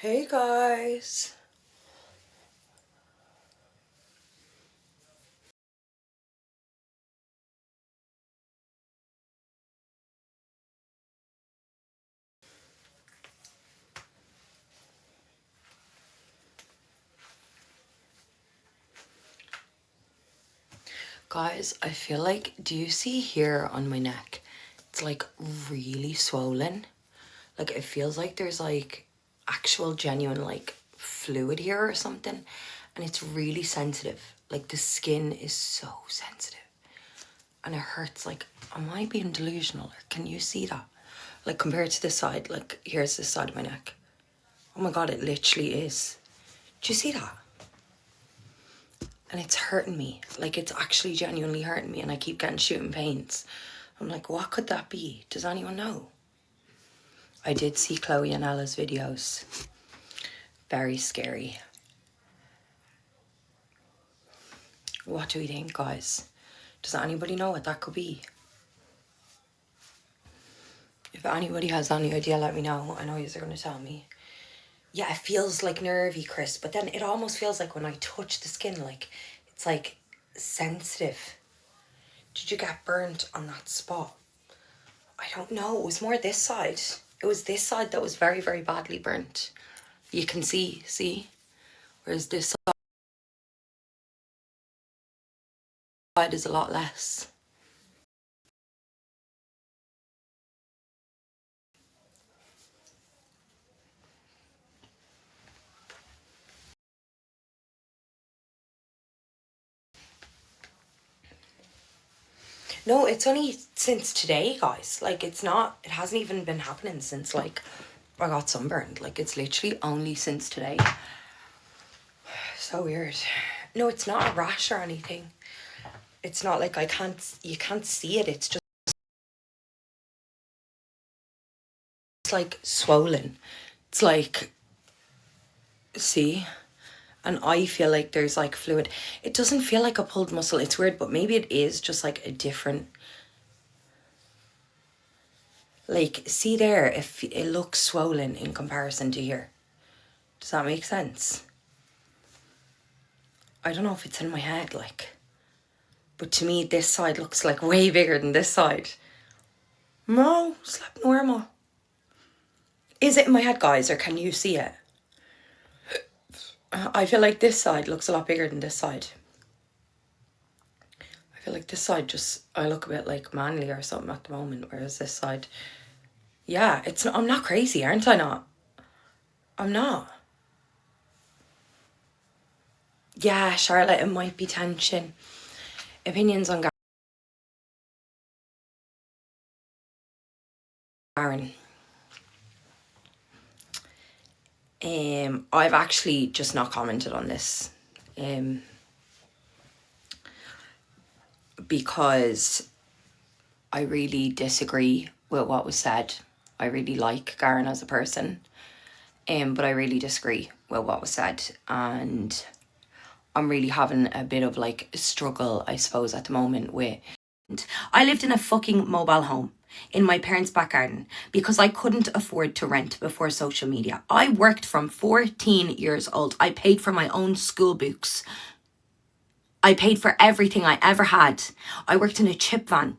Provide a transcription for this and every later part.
Hey guys. Guys, I feel like, do you see here on my neck? It's like really swollen. Like it feels like there's like actual genuine like fluid here or something. And it's really sensitive. Like the skin is so sensitive. And it hurts. Like, am I being delusional? Or can you see that? Like compared to this side, like here's this side of my neck. Oh my God, it literally is. Do you see that? And it's hurting me. Like it's actually genuinely hurting me and I keep getting shooting pains. I'm like, what could that be? Does anyone know? I did see Chloe and Ella's videos. Very scary. What do we think, guys? Does anybody know what that could be? If anybody has any idea, let me know. I know you're going to tell me. Yeah, it feels like nervy, Chris, but then it almost feels like when I touch the skin, like it's like sensitive. Did you get burnt on that spot? I don't know. It was more this side. It was this side that was very, very badly burnt. You can see? Whereas this side is a lot less. No, it's only since today, guys. Like, it hasn't even been happening since, like, I got sunburned. Like, it's literally only since today. So weird. No, it's not a rash or anything. It's not like you can't see it. It's just like swollen. It's like, see? And I feel like there's like fluid. It doesn't feel like a pulled muscle. It's weird, but maybe it is just like a different. Like, see there, if it looks swollen in comparison to here. Does that make sense? I don't know if it's in my head, like. But to me, this side looks like way bigger than this side. No, slept normal. Is it in my head, guys, or can you see it? I feel like this side looks a lot bigger than this side. I feel like this side I look a bit like manly or something at the moment, whereas this side, yeah, I'm not crazy, aren't I not? I'm not. Yeah, Charlotte, it might be tension. Opinions on Garen. I've actually just not commented on this. Because I really disagree with what was said. I really like Garen as a person. But I really disagree with what was said. And I'm really having a bit of like a struggle, I suppose, at the moment with. I lived in a fucking mobile home in my parents' back garden because I couldn't afford to rent before social media. I worked from 14 years old. I paid for my own school books. I paid for everything I ever had. I worked in a chip van.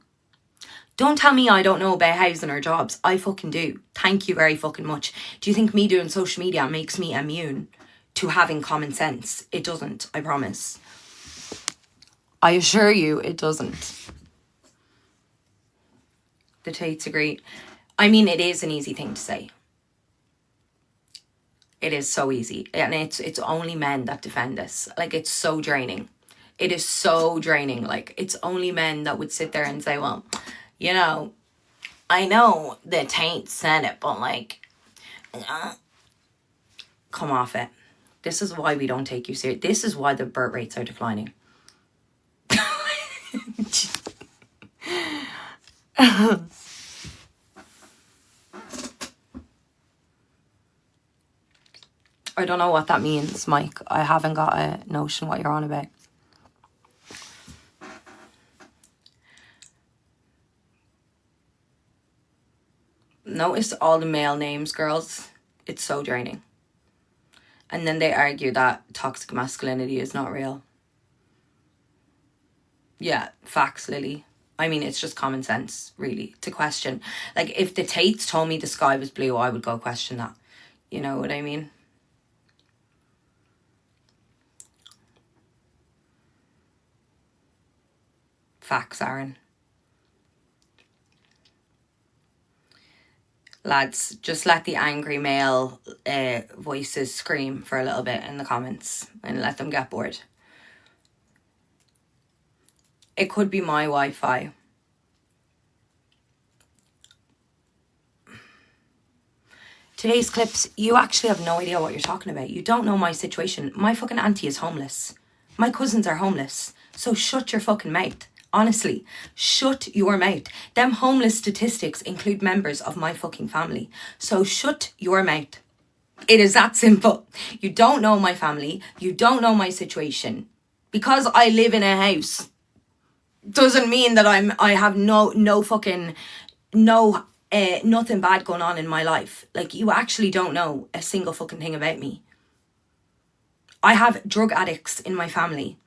Don't tell me I don't know about housing or jobs. I fucking do. Thank you very fucking much. Do you think me doing social media makes me immune to having common sense? It doesn't, I promise. I assure you it doesn't. The Tates agree. I mean, it is an easy thing to say. It is so easy. And it's only men that defend this. Like, it's so draining. It is so draining. Like, it's only men that would sit there and say, well, you know, I know the Taint said it, but like, come off it. This is why we don't take you serious. This is why the birth rates are declining. I don't know what that means, Mike. I haven't got a notion what you're on about. Notice all the male names, girls. It's so draining. And then they argue that toxic masculinity is not real. Yeah, facts, Lily. I mean, it's just common sense, really, to question. Like, if the Tates told me the sky was blue, I would go question that. You know what I mean? Facts, Aaron. Lads, just let the angry male voices scream for a little bit in the comments and let them get bored. It could be my Wi-Fi. Today's clips, you actually have no idea what you're talking about. You don't know my situation. My fucking auntie is homeless. My cousins are homeless. So shut your fucking mouth. Honestly, shut your mouth. Them homeless statistics include members of my fucking family. So shut your mouth. It is that simple. You don't know my family. You don't know my situation. Because I live in a house doesn't mean that I have no fucking nothing bad going on in my life. Like, you actually don't know a single fucking thing about me. I have drug addicts in my family.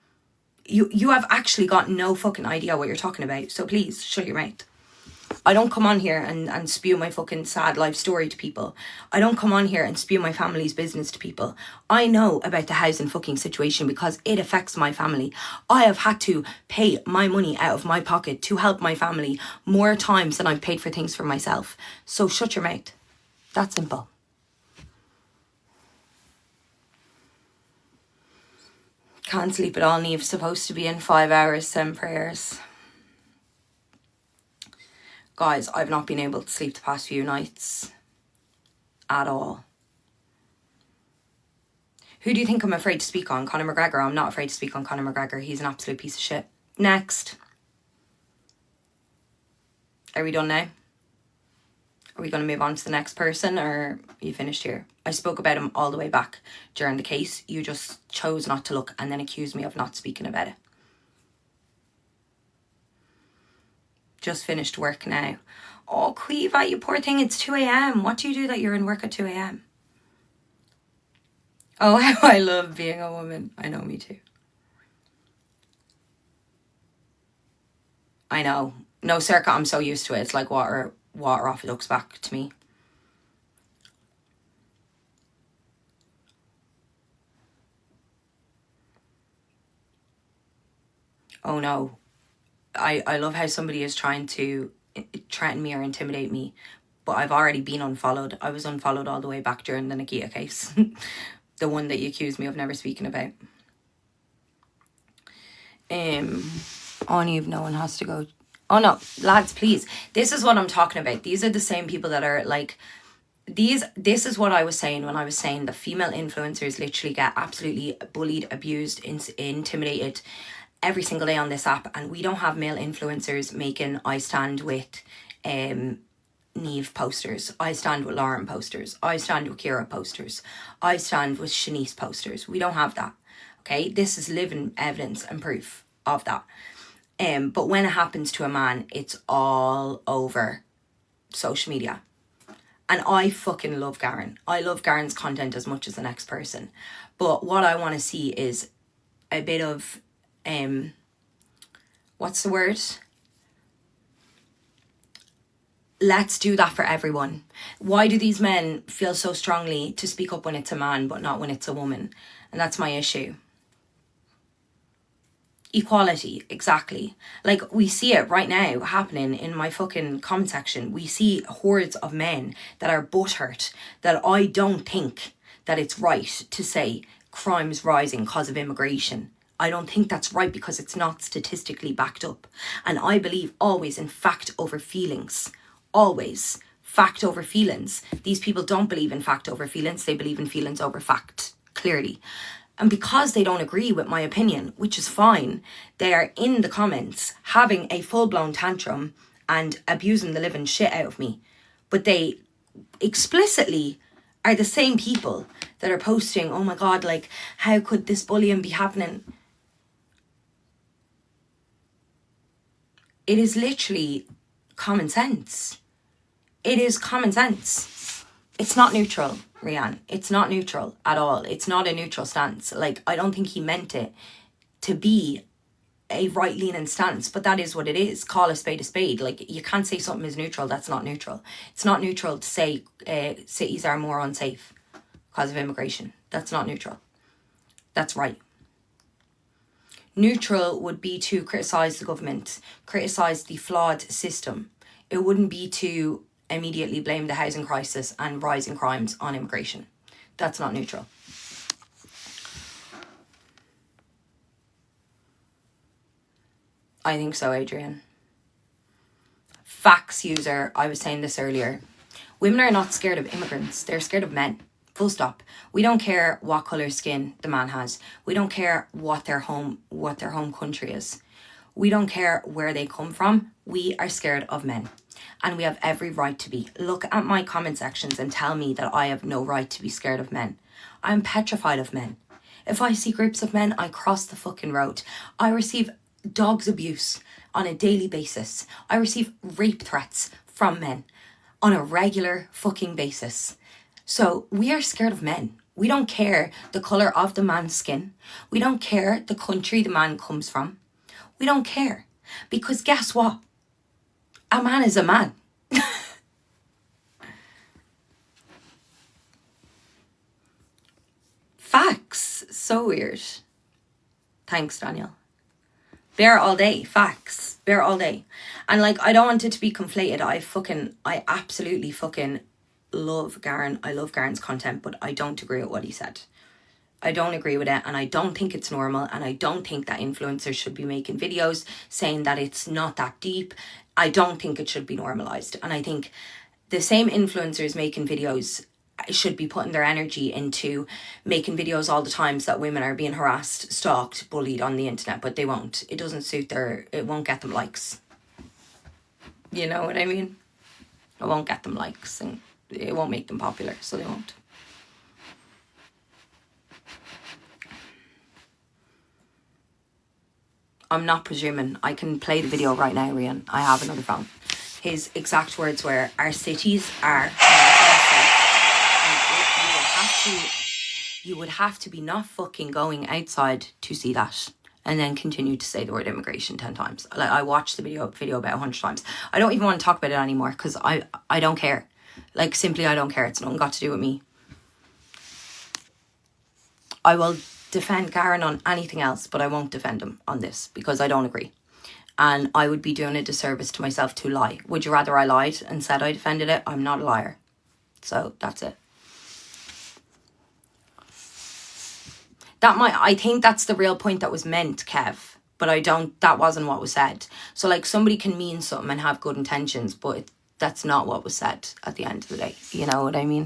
You have actually got no fucking idea what you're talking about. So please, shut your mouth. I don't come on here and spew my fucking sad life story to people. I don't come on here and spew my family's business to people. I know about the housing fucking situation because it affects my family. I have had to pay my money out of my pocket to help my family more times than I've paid for things for myself. So shut your mouth. That simple. Can't sleep at all, Neve's supposed to be in 5 hours, 7 prayers. Guys, I've not been able to sleep the past few nights. At all. Who do you think I'm afraid to speak on? Conor McGregor? I'm not afraid to speak on Conor McGregor. He's an absolute piece of shit. Next. Are we done now? Are we going to move on to the next person, or are you finished here? I spoke about him all the way back during the case. You just chose not to look and then accused me of not speaking about it. Just finished work now. Oh, Quiva, you poor thing, it's 2 a.m. What do you do that you're in work at 2 a.m? Oh, how I love being a woman. I know, me too. I know. No, circa, I'm so used to it. It's like water off a duck's back to me. Oh no. I love how somebody is trying to threaten me or intimidate me, but I've already been unfollowed. I was unfollowed all the way back during the Nikita case. The one that you accused me of never speaking about. On Eve, no one has to go. Oh no, lads, please. This is what I'm talking about. These are the same people that are like, this is what I was saying when I was saying the female influencers literally get absolutely bullied, abused, intimidated every single day on this app, and we don't have male influencers making I stand with Niamh posters, I stand with Lauren posters, I stand with Kira posters, I stand with Shanice posters. We don't have that. Okay, this is living evidence and proof of that. But when it happens to a man, it's all over social media. And I fucking love Garen. I love Garen's content as much as the next person. But what I want to see is a bit of what's the word? Let's do that for everyone. Why do these men feel so strongly to speak up when it's a man but not when it's a woman? And that's my issue. Equality, exactly. Like, we see it right now happening in my fucking comment section. We see hordes of men that are butthurt that I don't think that it's right to say crime's rising because of immigration. I don't think that's right because it's not statistically backed up. And I believe always in fact over feelings. Always. Fact over feelings. These people don't believe in fact over feelings. They believe in feelings over fact, clearly. And because they don't agree with my opinion, which is fine, they are in the comments having a full-blown tantrum and abusing the living shit out of me. But they explicitly are the same people that are posting, oh my God, like, how could this bullying be happening? It is literally common sense. It is common sense. It's not neutral. Rianne. It's not neutral at all. It's not a neutral stance. Like, I don't think he meant it to be a right-leaning stance, but that is what it is. Call a spade a spade. Like, you can't say something is neutral. That's not neutral. It's not neutral to say cities are more unsafe because of immigration. That's not neutral. That's right. Neutral would be to criticise the government, criticise the flawed system. It wouldn't be to immediately blame the housing crisis and rising crimes on immigration. That's not neutral. I think so, Adrian. Facts user, I was saying this earlier. Women are not scared of immigrants. They're scared of men. Full stop. We don't care what colour skin the man has. We don't care what their home country is. We don't care where they come from. We are scared of men. And we have every right to be. Look at my comment sections and tell me that I have no right to be scared of men. I'm petrified of men. If I see groups of men, I cross the fucking road. I receive dogs abuse on a daily basis. I receive rape threats from men on a regular fucking basis. So we are scared of men. We don't care the colour of the man's skin. We don't care the country the man comes from. We don't care. Because guess what? A man is a man. Facts. So weird. Thanks, Daniel. Bear all day. Facts. Bear all day. And like, I don't want it to be conflated. I absolutely fucking love Garen. I love Garen's content, but I don't agree with what he said. I don't agree with it, and I don't think it's normal, and I don't think that influencers should be making videos saying that it's not that deep. I don't think it should be normalized. And I think the same influencers making videos should be putting their energy into making videos all the times that women are being harassed, stalked, bullied on the internet, but they won't. It doesn't suit it won't get them likes. You know what I mean? It won't get them likes, and it won't make them popular, so they won't. I'm not presuming. I can play the video right now, Rian. I have another phone. His exact words were, our cities are you would have to be not fucking going outside to see that. And then continue to say the word immigration 10 times. Like, I watched the video about 100 times. I don't even want to talk about it anymore because I don't care. Like, simply I don't care. It's nothing got to do with me. I will defend Garen on anything else, but I won't defend him on this because I don't agree. And I would be doing a disservice to myself to lie. Would you rather I lied and said I defended it? I'm not a liar. So that's it. I think that's the real point that was meant, Kev. But that wasn't what was said. So like, somebody can mean something and have good intentions, but that's not what was said at the end of the day. You know what I mean?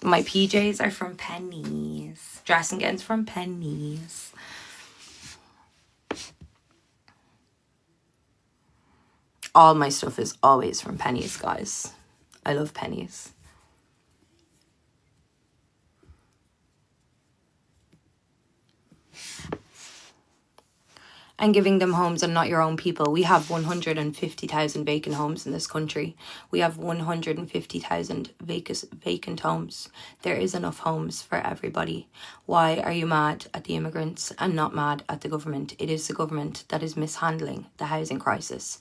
My PJs are from Pennies. Dressing gowns from Pennies. All my stuff is always from Pennies, guys. I love Pennies. And giving them homes and not your own people. We have 150,000 vacant homes in this country. We have 150,000 vacant homes. There is enough homes for everybody. Why are you mad at the immigrants and not mad at the government? It is the government that is mishandling the housing crisis.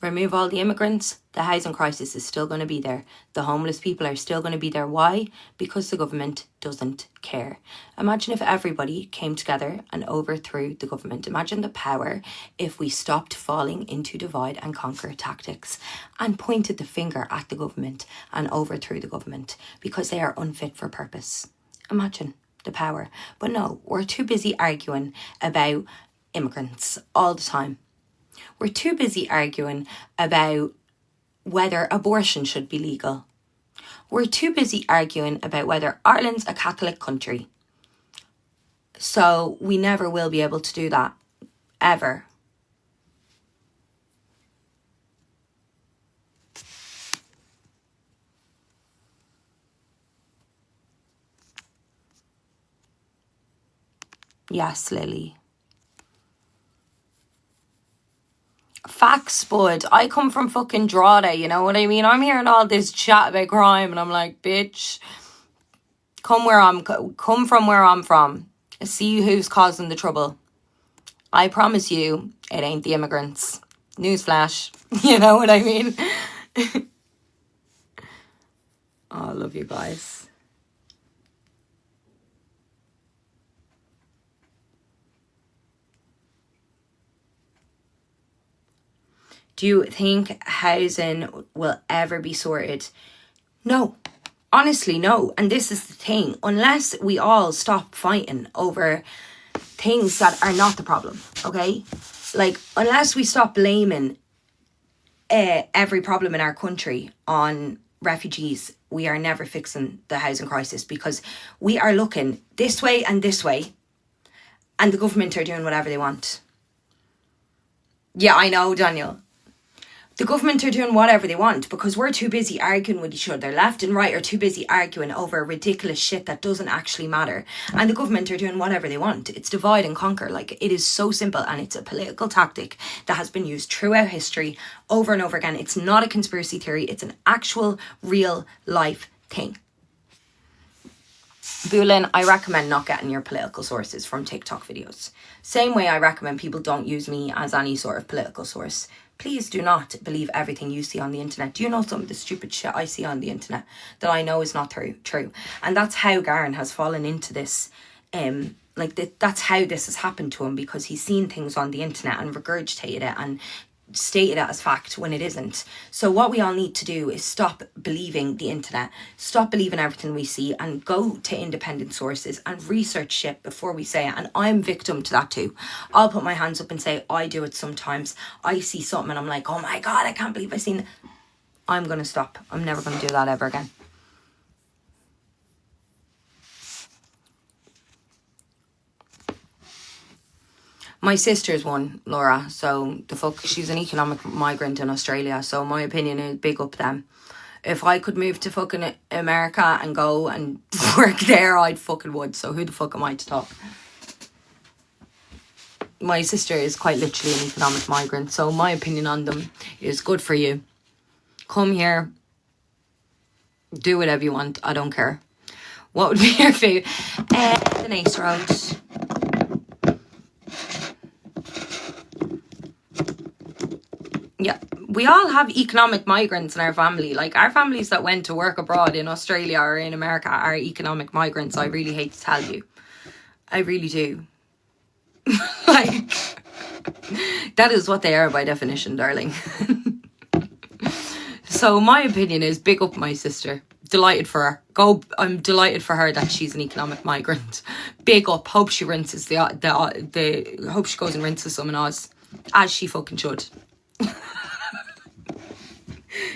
Remove all the immigrants, the housing crisis is still going to be there. The homeless people are still going to be there. Why? Because the government doesn't care. Imagine if everybody came together and overthrew the government. Imagine the power if we stopped falling into divide and conquer tactics and pointed the finger at the government and overthrew the government because they are unfit for purpose. Imagine the power. But no, we're too busy arguing about immigrants all the time. We're too busy arguing about whether abortion should be legal. We're too busy arguing about whether Ireland's a Catholic country. So we never will be able to do that, ever. Yes, Lily. facts, bud. I come from fucking Drogheda, you know what I mean? I'm hearing all this chat about crime and I'm like, bitch, come from where I'm from. See who's causing the trouble. I promise you, it ain't the immigrants. Newsflash. You know what I mean? Oh, I love you guys. Do you think housing will ever be sorted? No. Honestly, no. And this is the thing. Unless we all stop fighting over things that are not the problem, okay? Like, unless we stop blaming every problem in our country on refugees, we are never fixing the housing crisis, because we are looking this way and the government are doing whatever they want. Yeah, I know, Daniel. The government are doing whatever they want because we're too busy arguing with each other. Left and right are too busy arguing over ridiculous shit that doesn't actually matter. And the government are doing whatever they want. It's divide and conquer. Like, it is so simple, and it's a political tactic that has been used throughout history over and over again. It's not a conspiracy theory. It's an actual real life thing. Boolin, I recommend not getting your political sources from TikTok videos. Same way I recommend people don't use me as any sort of political source. Please do not believe everything you see on the internet. Do you know some of the stupid shit I see on the internet that I know is not true? And that's how Garen has fallen into this. That's how this has happened to him, because he's seen things on the internet and regurgitated it and stated it as fact when it isn't. So what we all need to do is stop believing the internet, stop believing everything we see, and go to independent sources and research shit before we say it. And I'm victim to that too. I'll put my hands up and say I do it sometimes. I see something and I'm like, oh my god, I can't believe I've seen it. I'm gonna stop. I'm never gonna do that ever again. My sister's one, Laura, so she's an economic migrant in Australia, so my opinion is big up them. If I could move to fucking America and go and work there, I'd fucking would, so who the fuck am I to talk? My sister is quite literally an economic migrant, so my opinion on them is good for you. Come here, do whatever you want, I don't care. What would be your favourite? The Nace Road. Yeah, we all have economic migrants in our family. Like, our families that went to work abroad in Australia or in America are economic migrants. I really hate to tell you. I really do. Like, that is what they are by definition, darling. So my opinion is big up my sister. Delighted for her. I'm delighted for her that she's an economic migrant. Big up. Hope she rinses hope she goes and rinses some in Oz, as she fucking should.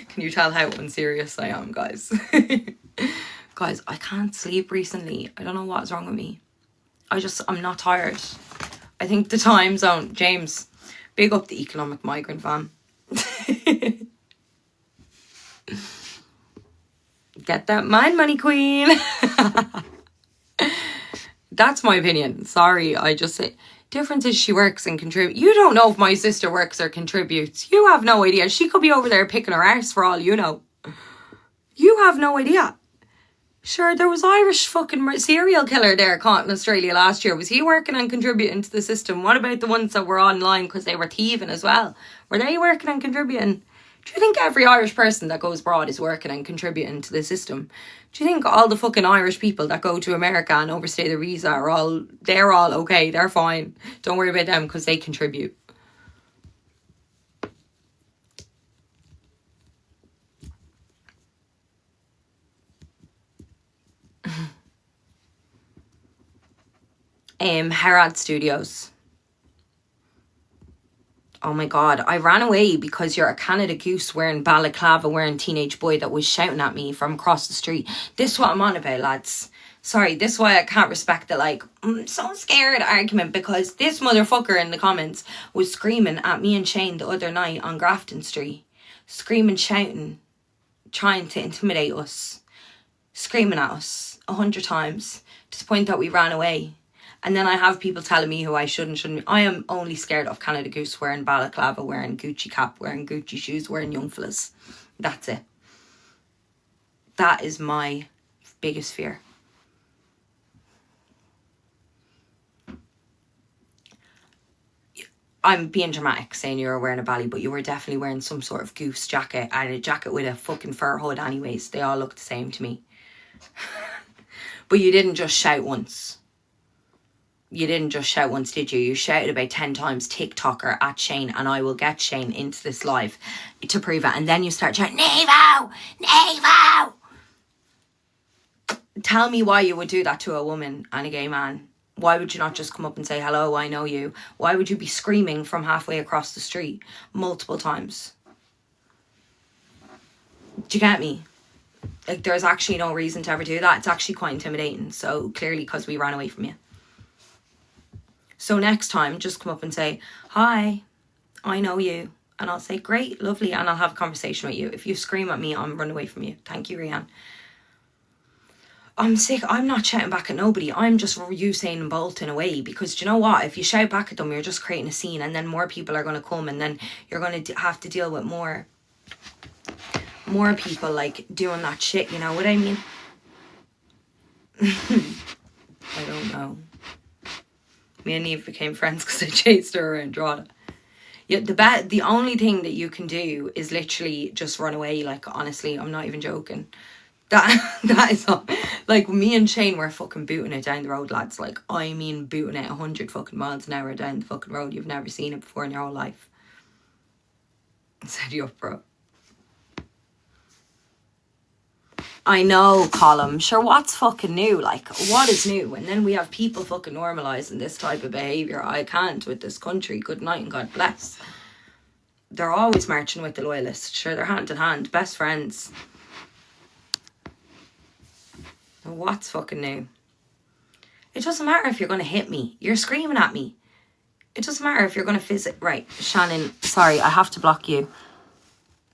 Can you tell how unserious I am, guys? Guys, I can't sleep recently. I don't know what's wrong with me. I'm not tired. I think the time zone. James, big up the economic migrant fam. Get that mind money, queen. That's my opinion. Sorry, I just say... Difference is she works and contributes. You don't know if my sister works or contributes. You have no idea. She could be over there picking her arse for all you know. You have no idea. Sure, there was Irish fucking serial killer there caught in Australia last year. Was he working and contributing to the system? What about the ones that were online because they were thieving as well? Were they working and contributing? Do you think every Irish person that goes abroad is working and contributing to the system? Do you think all the fucking Irish people that go to America and overstay their visa they're all okay, they're fine. Don't worry about them because they contribute. Harrod Studios. Oh my god, I ran away because you're a Canada goose wearing balaclava wearing teenage boy that was shouting at me from across the street. This is what I'm on about, lads. Sorry, this is why I can't respect the I'm so scared argument, because this motherfucker in the comments was screaming at me and Shane the other night on Grafton Street. Screaming, shouting, trying to intimidate us. Screaming at us 100 times to the point that we ran away. And then I have people telling me who I shouldn't. I am only scared of Canada Goose wearing balaclava, wearing Gucci cap, wearing Gucci shoes, wearing young fellas. That's it. That is my biggest fear. I'm being dramatic saying you were wearing a bally, but you were definitely wearing some sort of goose jacket and a jacket with a fucking fur hood anyways. They all look the same to me. But you didn't just shout once. You didn't just shout once, did you? You shouted about 10 times TikToker at Shane, and I will get Shane into this live to prove it. And then you start shouting, Nevo! Nevo! Tell me why you would do that to a woman and a gay man. Why would you not just come up and say, hello, I know you? Why would you be screaming from halfway across the street multiple times? Do you get me? Like, there's actually no reason to ever do that. It's actually quite intimidating. So clearly because we ran away from you. So next time, just come up and say, hi, I know you. And I'll say, great, lovely. And I'll have a conversation with you. If you scream at me, I'm running away from you. Thank you, Rianne. I'm sick. I'm not shouting back at nobody. I'm just Usain and bolting away. Because do you know what? If you shout back at them, you're just creating a scene. And then more people are going to come. And then you're going to have to deal with more people like doing that shit. You know what I mean? I don't know. Me and Eve became friends because I chased her around Drogheda. Yeah, the only thing that you can do is literally just run away. Like, honestly, I'm not even joking. That is all. Like, me and Shane were fucking booting it down the road, lads. Like, I mean booting it 100 fucking miles an hour down the fucking road. You've never seen it before in your whole life. Set you up, bro. I know, Colum. Sure, what's fucking new? Like, what is new? And then we have people fucking normalising this type of behaviour. I can't with this country. Good night and God bless. They're always marching with the loyalists. Sure, they're hand in hand. Best friends. What's fucking new? It doesn't matter if you're going to hit me. You're screaming at me. It doesn't matter if you're going to fizz it. Right, Shannon, sorry, I have to block you.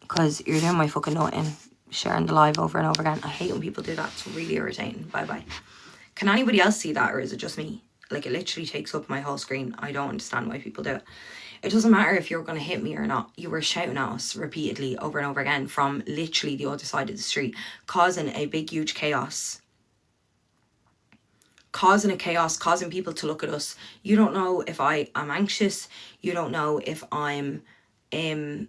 Because you're doing my fucking noting. Sharing the live over and over again. I hate when people do that. It's really irritating. Bye bye. Can anybody else see that, or is it just me? Like, it literally takes up my whole screen. I don't understand why people do it. It doesn't matter if you're going to hit me or not. You were shouting at us repeatedly over and over again from literally the other side of the street, causing a big huge chaos. Causing a chaos, causing people to look at us. You don't know if I am anxious. You don't know if I'm going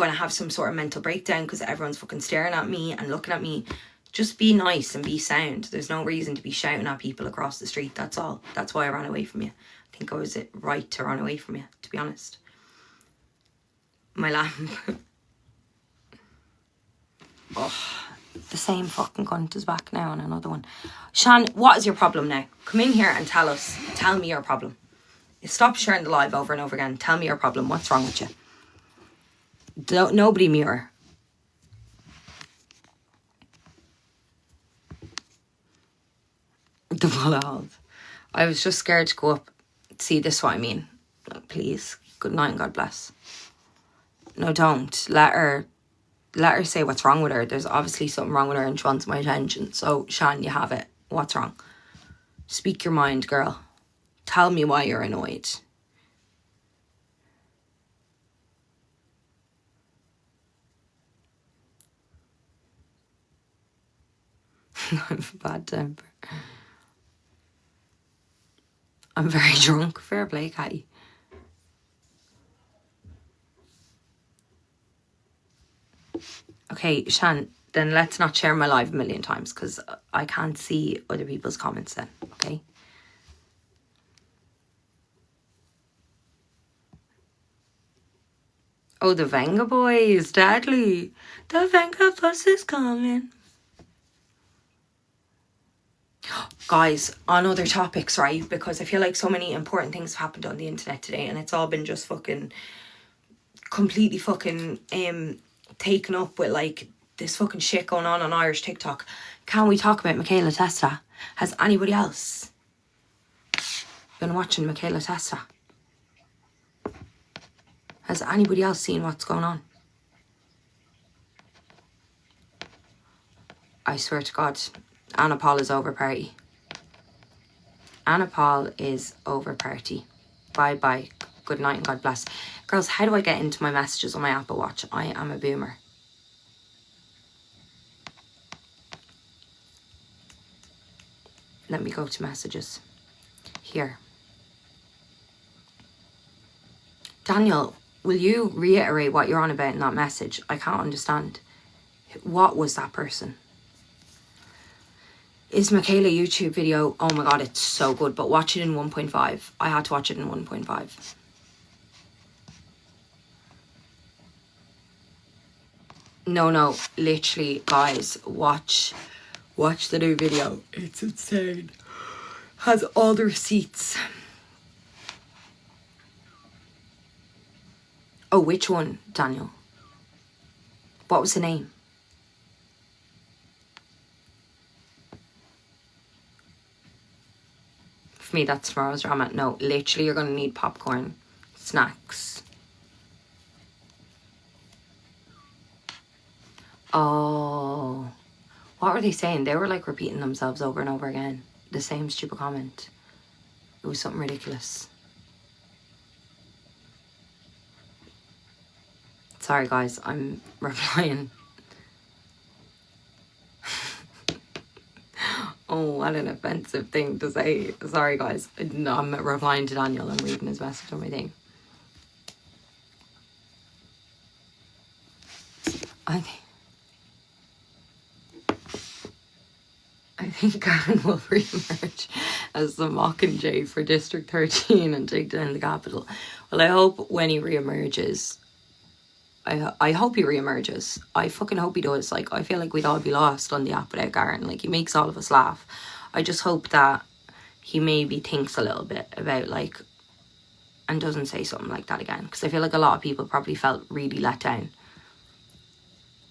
to have some sort of mental breakdown because everyone's fucking staring at me and looking at me. Just be nice and be sound. There's no reason to be shouting at people across the street. That's all. That's why I ran away from you. I think I was right to run away from you, to be honest. My lamp. Oh, the same fucking cunt is back now on another one. Shan, what is your problem now? Come in here and tell me your problem. Stop sharing the live over and over again. Tell me your problem. What's wrong with you? Nobody mirror. The bullet holes. I was just scared to go up. See, this is what I mean. Please. Good night and God bless. No, don't. Let her say what's wrong with her. There's obviously something wrong with her and she wants my attention. So, Shan, you have it. What's wrong? Speak your mind, girl. Tell me why you're annoyed. I have a bad temper. I'm very drunk. Fair play, Catty. Okay, Shan, then let's not share my live a million times because I can't see other people's comments then, okay? Oh, the Venga boys, deadly. The Venga bus is coming. Guys, on other topics, right? Because I feel like so many important things have happened on the internet today and it's all been just fucking completely fucking taken up with like this fucking shit going on Irish TikTok. Can we talk about Michaela Testa? Has anybody else been watching Michaela Testa? Has anybody else seen what's going on? I swear to God, Anna Paul is over party. Anna Paul is over party. Bye bye. Good night and God bless. Girls, how do I get into my messages on my Apple Watch? I am a boomer. Let me go to messages. Here. Daniel, will you reiterate what you're on about in that message? I can't understand. What was that person? Is Michaela YouTube video? Oh my God, it's so good, but watch it in 1.5. I had to watch it in 1.5. No, literally, guys, watch the new video. It's insane. Has all the receipts. Oh, which one, Daniel? What was the name? For me, that's tomorrow's drama. No, literally, you're going to need popcorn, snacks. Oh, what were they saying? They were like repeating themselves over and over again. The same stupid comment. It was something ridiculous. Sorry, guys, I'm replying. Oh, what an offensive thing to say. Sorry, guys. No, I'm replying to Daniel. I'm reading his message on my thing. I think Karen will re-emerge as the Mockingjay for District 13 and take down the capital. Well, I hope when he re-emerges, I hope he re-emerges. I fucking hope he does. Like, I feel like we'd all be lost on the app without Garen. Like, he makes all of us laugh. I just hope that he maybe thinks a little bit about, like, and doesn't say something like that again. Because I feel like a lot of people probably felt really let down.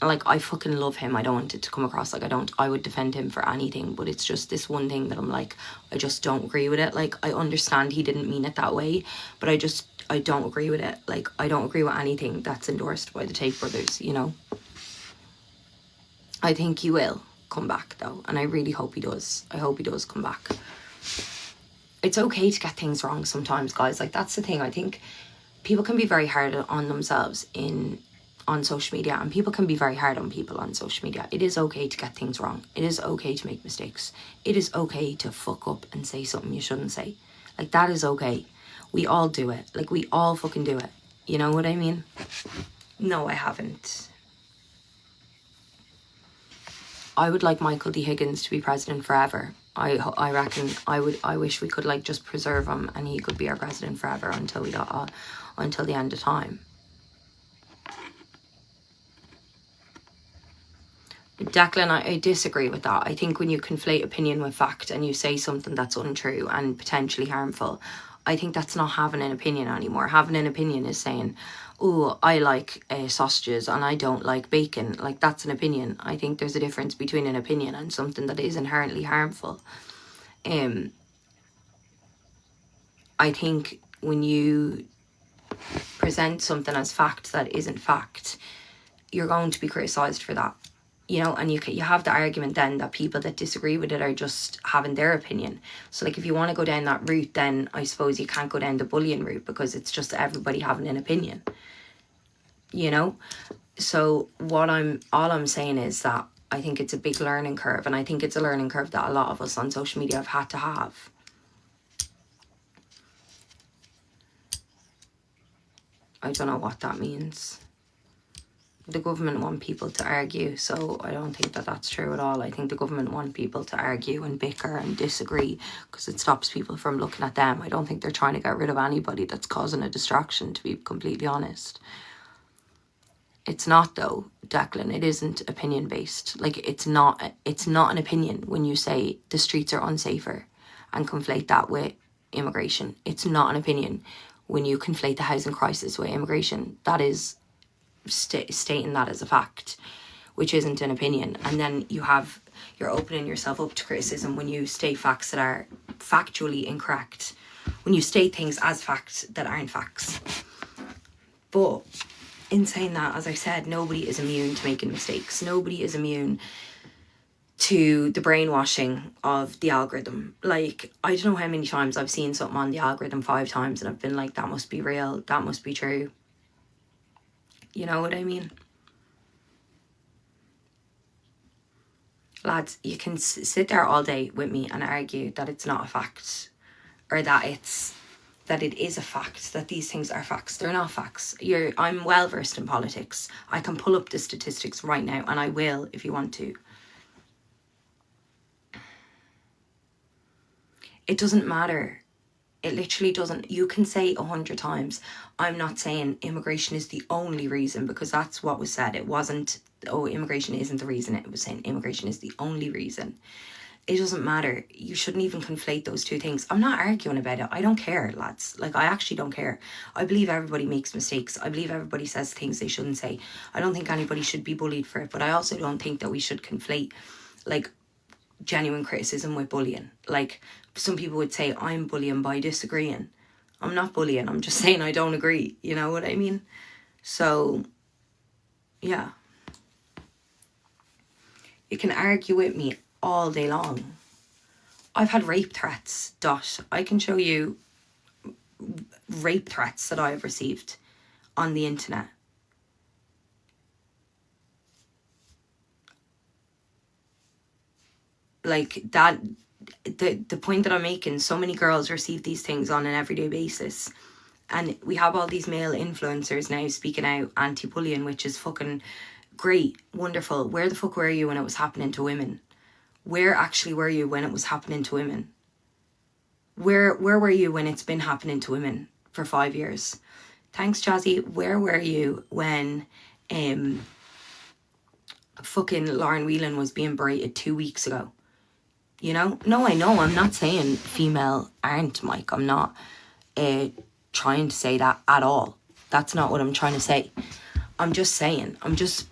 Like, I fucking love him. I don't want it to come across like I would defend him for anything. But it's just this one thing that I'm like, I just don't agree with it. Like, I understand he didn't mean it that way. But I don't agree with it. Like, I don't agree with anything that's endorsed by the Tate brothers, you know. I think he will come back, though. And I really hope he does. I hope he does come back. It's okay to get things wrong sometimes, guys. Like, that's the thing. I think people can be very hard on themselves on social media, and people can be very hard on people on social media. It is okay to get things wrong. It is okay to make mistakes. It is okay to fuck up and say something you shouldn't say. Like, that is okay. We all do it. Like, we all fucking do it. You know what I mean? No, I haven't. I would like Michael D. Higgins to be president forever. I reckon I wish we could, like, just preserve him and he could be our president forever until until the end of time. Declan, I disagree with that. I think when you conflate opinion with fact and you say something that's untrue and potentially harmful, I think that's not having an opinion anymore. Having an opinion is saying, oh, I like sausages and I don't like bacon. Like, that's an opinion. I think there's a difference between an opinion and something that is inherently harmful. I think when you present something as fact that isn't fact, you're going to be criticised for that. You know, and you have the argument then that people that disagree with it are just having their opinion. So, like, if you want to go down that route, then I suppose you can't go down the bullying route because it's just everybody having an opinion, you know? So all I'm saying is that I think it's a big learning curve, and I think it's a learning curve that a lot of us on social media have had to have. I don't know what that means. The government want people to argue, so I don't think that that's true at all. I think the government want people to argue and bicker and disagree because it stops people from looking at them. I don't think they're trying to get rid of anybody that's causing a distraction, to be completely honest. It's not, though, Declan. It isn't opinion based. Like, it's not an opinion when you say the streets are unsafer and conflate that with immigration. It's not an opinion when you conflate the housing crisis with immigration. That is stating that as a fact, which isn't an opinion. And then you're opening yourself up to criticism when you state facts that are factually incorrect, when you state things as facts that aren't facts. But in saying that, as I said, nobody is immune to making mistakes. Nobody is immune to the brainwashing of the algorithm. Like, I don't know how many times I've seen something on the algorithm 5 times and I've been like, that must be real, that must be true. You know what I mean? Lads, you can sit there all day with me and argue that it's not a fact, or that it is a fact, that these things are facts. They're not facts. I'm well versed in politics. I can pull up the statistics right now, and I will if you want to. It doesn't matter. It literally doesn't. You can say 100 times, I'm not saying immigration is the only reason, because that's what was said. It wasn't, oh, immigration isn't the reason. It was saying immigration is the only reason. It doesn't matter. You shouldn't even conflate those two things. I'm not arguing about it. I don't care, lads. Like, I actually don't care. I believe everybody makes mistakes. I believe everybody says things they shouldn't say. I don't think anybody should be bullied for it, but I also don't think that we should conflate, like, genuine criticism with bullying. Like, some people would say I'm bullying by disagreeing. I'm not bullying. I'm just saying I don't agree. You know what I mean? So, yeah. You can argue with me all day long. I've had rape threats. I can show you rape threats that I have received on the internet. Like, that, the point that I'm making, so many girls receive these things on an everyday basis. And we have all these male influencers now speaking out anti-bullying, which is fucking great, wonderful. Where the fuck were you when it was happening to women? Where actually were you when it was happening to women? Where were you when it's been happening to women for 5 years? Thanks, Jazzy. Where were you when fucking Lauren Whelan was being berated 2 weeks ago? You know? No, I know. I'm not saying female aren't, Mike. I'm not trying to say that at all. That's not what I'm trying to say. I'm just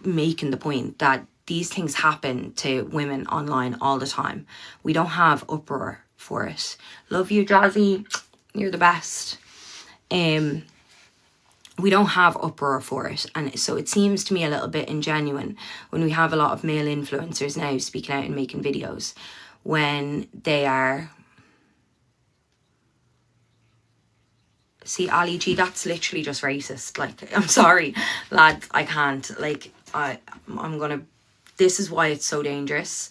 making the point that these things happen to women online all the time. We don't have uproar for it. Love you, Jazzy. You're the best. We don't have uproar for it. And so it seems to me a little bit ingenuine when we have a lot of male influencers now speaking out and making videos when they are... See, Ali G, that's literally just racist. Like, I'm sorry, lads, I can't. Like, I'm gonna... This is why it's so dangerous.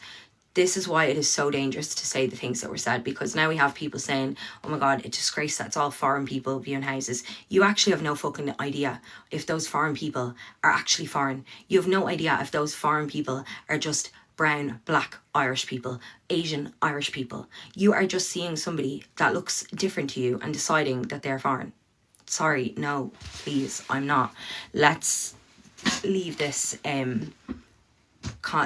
This is why it is so dangerous to say the things that were said, because now we have people saying, oh my God, it's disgrace that's all foreign people viewing houses. You actually have no fucking idea if those foreign people are actually foreign. You have no idea if those foreign people are just brown, black, Irish people, Asian, Irish people. You are just seeing somebody that looks different to you and deciding that they're foreign. Sorry, no, please, I'm not. Let's leave this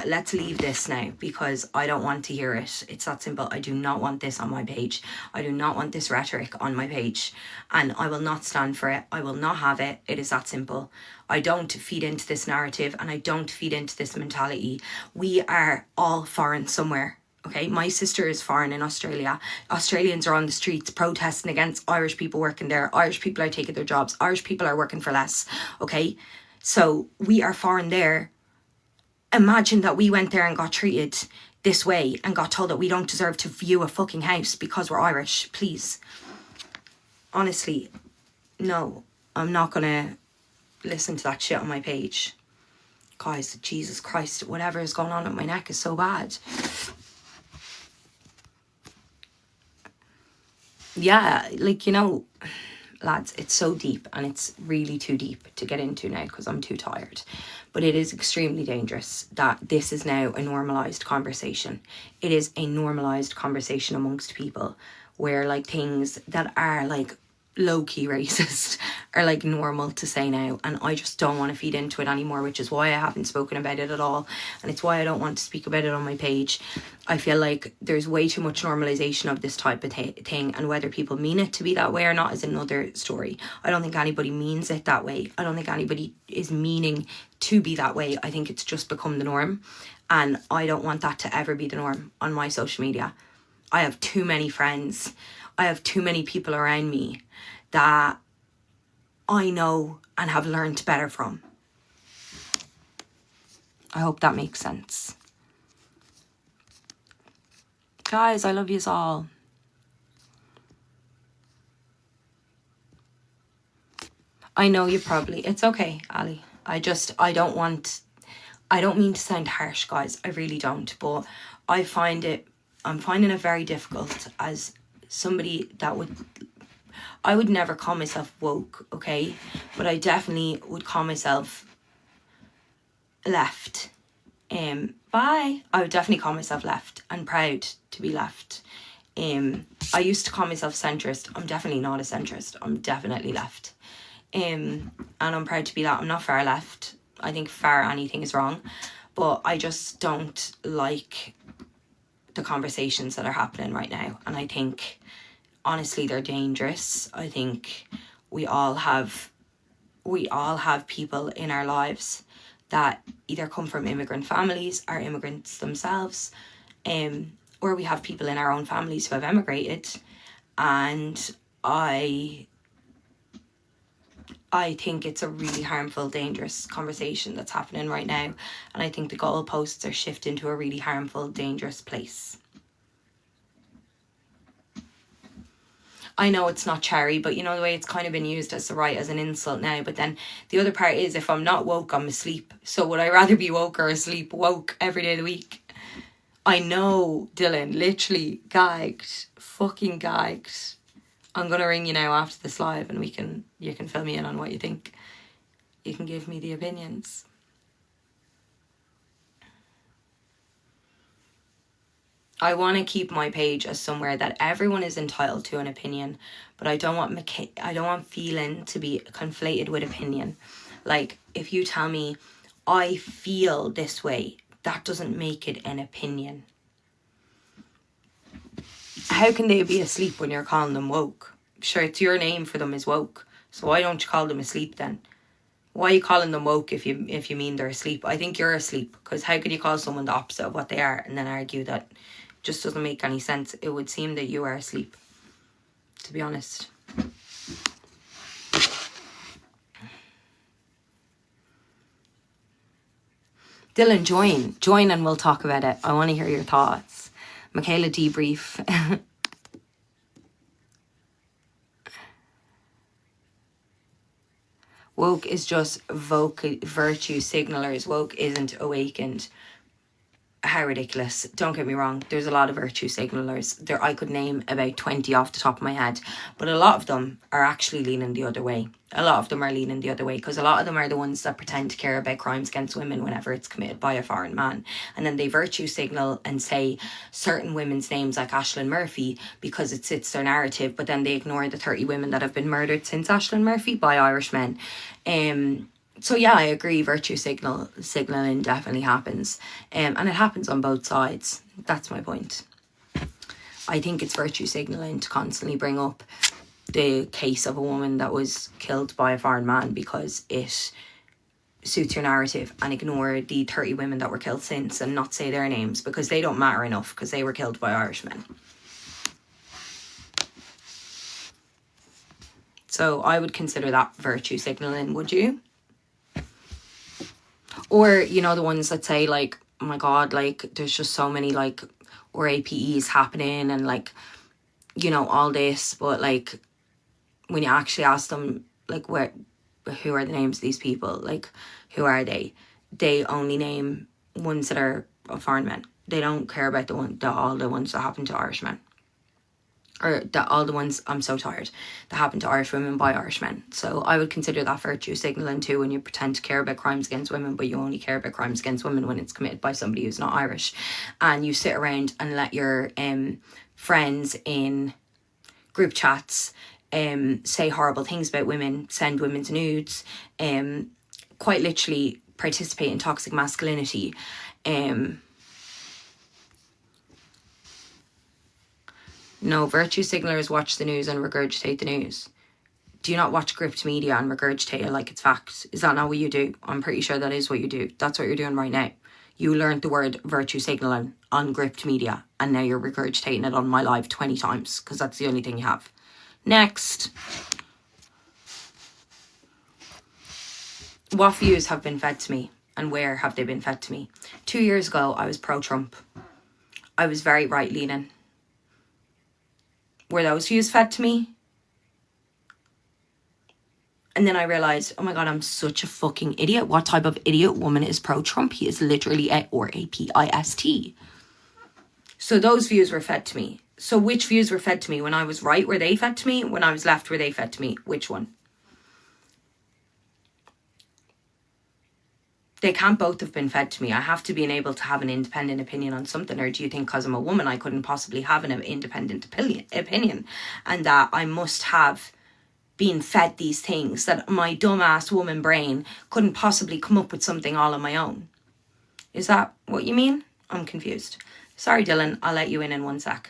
let's leave this now, because I don't want to hear it. It's that simple. I do not want this on my page. I do not want this rhetoric on my page, and I will not stand for it. I will not have it. It is that simple. I don't feed into this narrative, and I don't feed into this mentality. We are all foreign somewhere. Okay, my sister is foreign in Australia. Australians are on the streets protesting against Irish people working there. Irish people are taking their jobs. Irish people are working for less. Okay, so we are foreign there. Imagine that we went there and got treated this way and got told that we don't deserve to view a fucking house because we're Irish. Please. Honestly, no, I'm not gonna listen to that shit on my page. Guys, Jesus Christ, whatever is going on with my neck is so bad. Yeah, like, you know, lads, it's so deep, and it's really too deep to get into now because I'm too tired. But it is extremely dangerous that this is now a normalised conversation. It is a normalised conversation amongst people where, like, things that are, like, low-key racist are, like, normal to say now, and I just don't want to feed into it anymore, which is why I haven't spoken about it at all, and it's why I don't want to speak about it on my page. I feel like there's way too much normalisation of this type of thing, and whether people mean it to be that way or not is another story. I don't think anybody means it that way. I don't think anybody is meaning to be that way. I think it's just become the norm, and I don't want that to ever be the norm on my social media. I have too many friends. I have too many people around me that I know and have learned better from. I hope that makes sense. Guys, I love yous all. I know you probably... It's okay, Ali. I don't mean to sound harsh, guys. I really don't. But I'm finding it very difficult as somebody that I would never call myself woke, okay? But I definitely would call myself left. I would definitely call myself left and proud to be left. I used to call myself centrist. I'm definitely not a centrist. I'm definitely left. And I'm proud to be that. I'm not far left. I think far anything is wrong. But I just don't like the conversations that are happening right now. And I think, honestly, they're dangerous. I think we all have people in our lives that either come from immigrant families, are immigrants themselves, or we have people in our own families who have emigrated. And I think it's a really harmful, dangerous conversation that's happening right now. And I think the goalposts are shifting to a really harmful, dangerous place. I know it's not cherry, but you know the way it's kind of been used as an insult now. But then the other part is, if I'm not woke, I'm asleep. So would I rather be woke or asleep? Woke every day of the week. I know, Dylan, literally gagged, fucking gagged. I'm going to ring you now after this live and you can fill me in on what you think. You can give me the opinions. I want to keep my page as somewhere that everyone is entitled to an opinion, but I don't want feeling to be conflated with opinion. Like, if you tell me I feel this way, that doesn't make it an opinion. How can they be asleep when you're calling them woke? Sure, it's your name for them is woke. So why don't you call them asleep then? Why are you calling them woke if you mean they're asleep? I think you're asleep, because how could you call someone the opposite of what they are and then argue that? Just doesn't make any sense. It would seem that you are asleep, to be honest. Dylan, join and we'll talk about it. I want to hear your thoughts. Michaela, debrief. Woke is just virtue signalers. Woke isn't awakened. How ridiculous. Don't get me wrong, there's a lot of virtue signalers. There, I could name about 20 off the top of my head, but a lot of them are actually leaning the other way. A lot of them are leaning the other way, because a lot of them are the ones that pretend to care about crimes against women whenever it's committed by a foreign man. And then they virtue signal and say certain women's names like Aisling Murphy because it fits their narrative, but then they ignore the 30 women that have been murdered since Aisling Murphy by Irish men. So yeah, I agree, virtue signalling definitely happens. And it happens on both sides. That's my point. I think it's virtue signalling to constantly bring up the case of a woman that was killed by a foreign man because it suits your narrative, and ignore the 30 women that were killed since and not say their names because they don't matter enough because they were killed by Irishmen. So I would consider that virtue signalling, would you? Or, you know, the ones that say like, oh my God, like there's just so many like RAPEs happening and like, you know, all this, but like when you actually ask them like who are the names of these people, like who are they only name ones that are foreign men. They don't care about all the ones that happen to Irishmen. Or that all the ones, I'm so tired, that happen to Irish women by Irish men. So I would consider that virtue signalling too, when you pretend to care about crimes against women, but you only care about crimes against women when it's committed by somebody who's not Irish. And you sit around and let your friends in group chats say horrible things about women, send women's nudes, quite literally participate in toxic masculinity. No, virtue signalers watch the news and regurgitate the news. Do you not watch gripped media and regurgitate it like it's fact? Is that not what you do? I'm pretty sure that is what you do. That's what you're doing right now. You learned the word virtue signalling on gripped media and now you're regurgitating it on my live 20 times because that's the only thing you have. Next. What views have been fed to me and where have they been fed to me? 2 years ago, I was pro-Trump. I was very right-leaning. Were those views fed to me? And then I realised, oh my God, I'm such a fucking idiot. What type of idiot woman is pro-Trump? He is literally A-or-A-P-I-S-T. So those views were fed to me. So which views were fed to me? When I was right, were they fed to me? When I was left, were they fed to me? Which one? They can't both have been fed to me. I have to be able to have an independent opinion on something. Or do you think because I'm a woman, I couldn't possibly have an independent opinion? And that I must have been fed these things, that my dumbass woman brain couldn't possibly come up with something all on my own. Is that what you mean? I'm confused. Sorry, Dylan, I'll let you in 1 sec.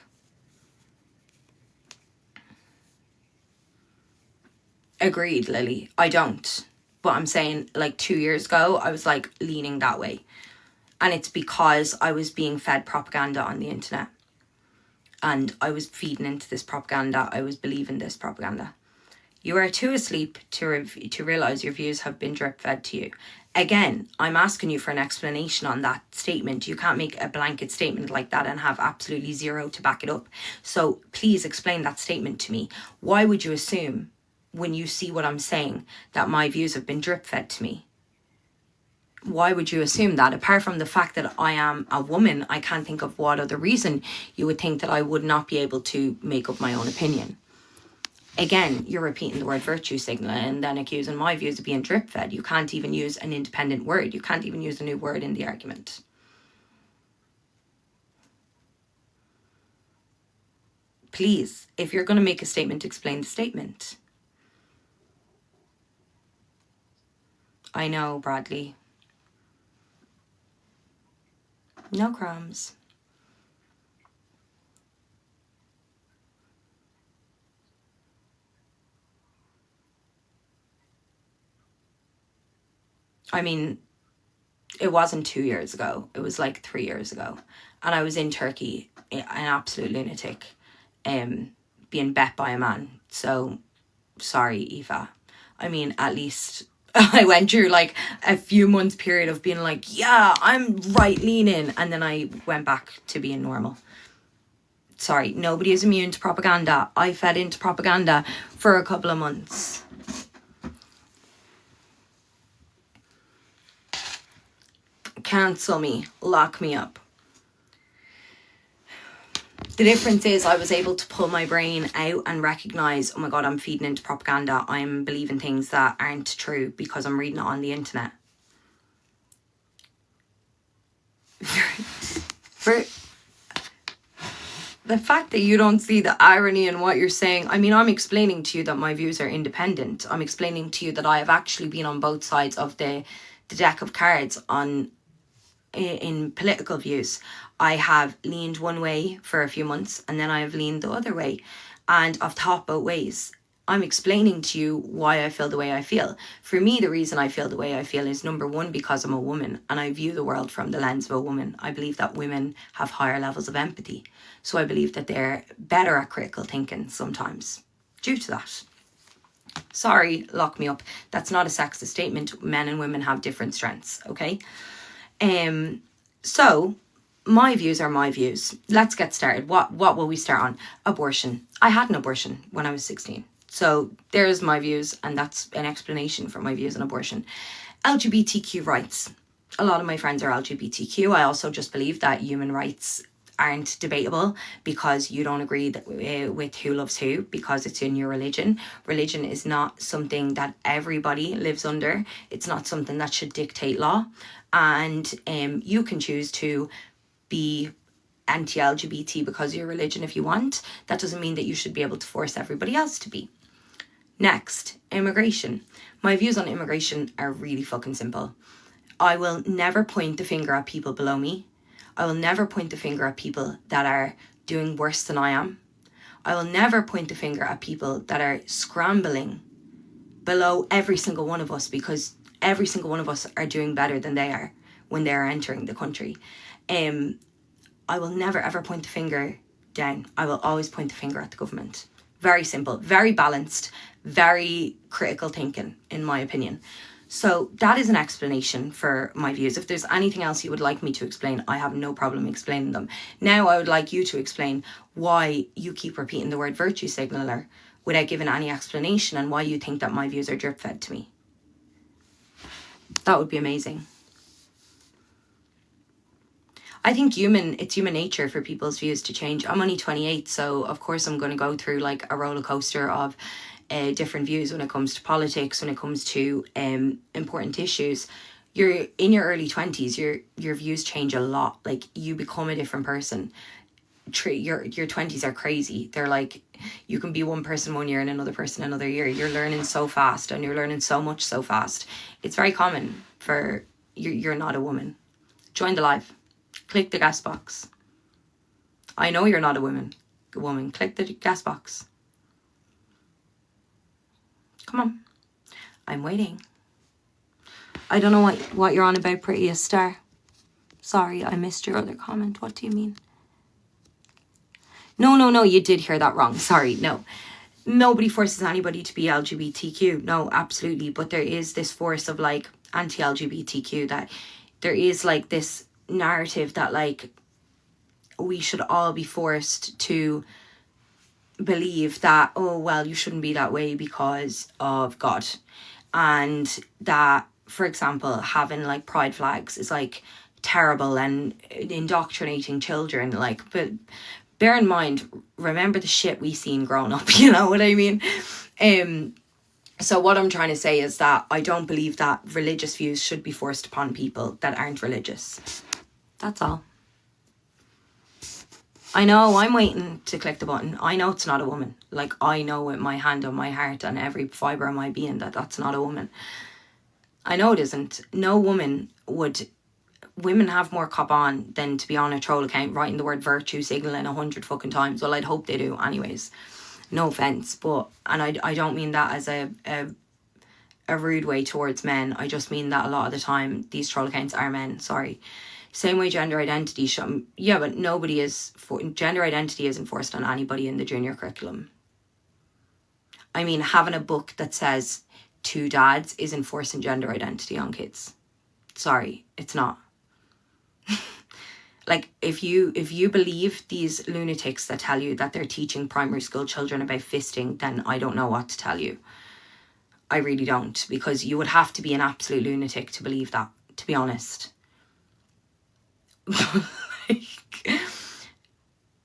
Agreed, Lily. I don't. But I'm saying, like, 2 years ago, I was, like, leaning that way. And it's because I was being fed propaganda on the internet. And I was feeding into this propaganda. I was believing this propaganda. You are too asleep to realise your views have been drip-fed to you. Again, I'm asking you for an explanation on that statement. You can't make a blanket statement like that and have absolutely zero to back it up. So please explain that statement to me. Why would you assume, when you see what I'm saying, that my views have been drip-fed to me? Why would you assume that? Apart from the fact that I am a woman, I can't think of what other reason you would think that I would not be able to make up my own opinion. Again, you're repeating the word virtue signal and then accusing my views of being drip fed. You can't even use an independent word. You can't even use a new word in the argument. Please, if you're going to make a statement, explain the statement. I know, Bradley. No crumbs. I mean, it wasn't 2 years ago. It was like 3 years ago. And I was in Turkey, an absolute lunatic, being bet by a man. So, sorry, Eva. I mean, at least I went through like a few months period of being like, yeah, I'm right leaning. And then I went back to being normal. Sorry, nobody is immune to propaganda. I fed into propaganda for a couple of months. Cancel me, lock me up. The difference is I was able to pull my brain out and recognise, oh my God, I'm feeding into propaganda. I'm believing things that aren't true because I'm reading it on the internet. For the fact that you don't see the irony in what you're saying, I mean, I'm explaining to you that my views are independent. I'm explaining to you that I have actually been on both sides of the deck of cards in political views. I have leaned one way for a few months and then I have leaned the other way, and I've thought both ways. I'm explaining to you why I feel the way I feel. For me, the reason I feel the way I feel is, number one, because I'm a woman and I view the world from the lens of a woman. I believe that women have higher levels of empathy. So I believe that they're better at critical thinking sometimes due to that. Sorry, lock me up. That's not a sexist statement. Men and women have different strengths, okay? So my views are my views. Let's get started. What will we start on? Abortion. I had an abortion when I was 16. So there's my views, and that's an explanation for my views on abortion. LGBTQ rights. A lot of my friends are LGBTQ. I also just believe that human rights aren't debatable because you don't agree with who loves who because it's in your religion. Religion is not something that everybody lives under. It's not something that should dictate law. And you can choose to be anti-LGBT because of your religion if you want. That doesn't mean that you should be able to force everybody else to be. Next, immigration. My views on immigration are really fucking simple. I will never point the finger at people below me. I will never point the finger at people that are doing worse than I am. I will never point the finger at people that are scrambling below every single one of us, because every single one of us are doing better than they are when they're entering the country. I will never ever point the finger down. I will always point the finger at the government. Very simple, very balanced, very critical thinking, in my opinion. So that is an explanation for my views. If there's anything else you would like me to explain, I have no problem explaining them. Now I would like you to explain why you keep repeating the word virtue signaller without giving any explanation, and why you think that my views are drip fed to me. That would be amazing. I think it's human nature for people's views to change. I'm only 28, so of course I'm going to go through like a roller coaster of different views when it comes to politics, when it comes to important issues. You're in your early 20s, your views change a lot. Like, you become a different person. Your 20s are crazy. They're like, you can be one person one year and another person another year. You're learning so fast, and you're learning so much so fast. It's very common for you're not a woman. Join the live. Click the guest box. I know you're not a woman. Click the guest box. Come on. I'm waiting. I don't know what you're on about, prettiest star. Sorry, I missed your other comment. What do you mean? No, you did hear that wrong. Sorry, no. Nobody forces anybody to be LGBTQ. No, absolutely. But there is this force of like anti-LGBTQ, that there is like this narrative that like we should all be forced to believe that, oh, well, you shouldn't be that way because of God. And that, for example, having like pride flags is like terrible and indoctrinating children. Like, but bear in mind, remember the shit we seen growing up, you know what I mean? So what I'm trying to say is that I don't believe that religious views should be forced upon people that aren't religious. That's all. I know, I'm waiting to click the button. I know it's not a woman. Like, I know with my hand on my heart and every fibre of my being that that's not a woman. I know it isn't. No woman would... Women have more cop on than to be on a troll account writing the word virtue signaling 100 fucking times. Well, I'd hope they do anyways. No offence, but... And I don't mean that as a rude way towards men. I just mean that a lot of the time these troll accounts are men. Sorry. Same way gender identity should... Yeah, but nobody is... Gender identity isn't forced on anybody in the junior curriculum. I mean, having a book that says two dads isn't forcing gender identity on kids. Sorry, it's not. Like, if you believe these lunatics that tell you that they're teaching primary school children about fisting, then I don't know what to tell you. I really don't, because you would have to be an absolute lunatic to believe that, to be honest. Like,